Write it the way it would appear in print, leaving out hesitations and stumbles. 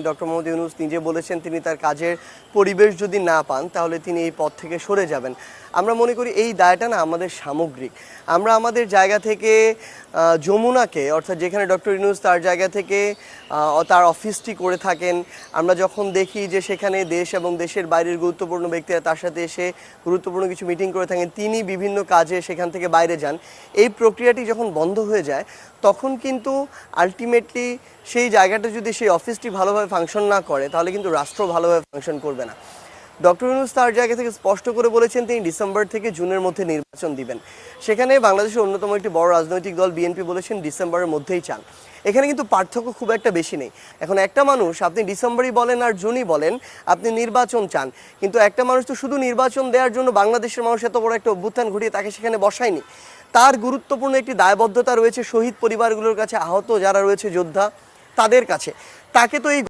Doctor Mohammad Yunus নিজে বলেছেন তিনি তার কাজের পরিবেশ যদি না পান তাহলে তিনি এই পদ থেকে সরে যাবেন। আমরা মনে করি এই দায়টা না আমাদের সামগ্রিক। আমরা আমাদের জায়গা থেকে যমুনাকে, অর্থাৎ যেখানে ডক্টর ইউনূস তার জায়গা থেকে তার অফিসটি করে থাকেন, আমরা যখন দেখি যে সেখানে দেশ এবং দেশের বাইরের গুরুত্বপূর্ণ ব্যক্তিরা তার সাথে এসে গুরুত্বপূর্ণ কিছু মিটিং করে থাকেন, তিনি বিভিন্ন কাজে সেখান থেকে বাইরে যান, এই প্রক্রিয়াটি যখন বন্ধ হয়ে যায় তখন কিন্তু আলটিমেটলি সেই জায়গাটা যদি সেই অফিসটি ভালোভাবে ফাংশন না করে তাহলে কিন্তু রাষ্ট্র ভালোভাবে ফাংশন করবে না। ডক্টর ইউনূস তার জায়গা থেকে স্পষ্ট করে বলেছেন তিনি ডিসেম্বর থেকে জুনের মধ্যে নির্বাচন দিবেন। সেখানে বাংলাদেশের অন্যতম একটি বড় রাজনৈতিক দল বিএনপি বলেছেন ডিসেম্বরের মধ্যেই চান। এখানে কিন্তু পার্থক্য খুব একটা বেশি নেই। এখন একটা মানুষ, আপনি ডিসেম্বরই বলেন আর জুনই বলেন, আপনি নির্বাচন চান, কিন্তু একটা মানুষ তো শুধু নির্বাচন দেওয়ার জন্য বাংলাদেশের মানুষ এত বড় একটা অভ্যুত্থান ঘটিয়ে তাকে সেখানে বসায়নি। তার গুরুত্বপূর্ণ একটি দায়বদ্ধতা রয়েছে শহীদ পরিবারগুলোর কাছে, আহত যারা রয়েছে যোদ্ধা তাদের কাছে। তাকে তো এই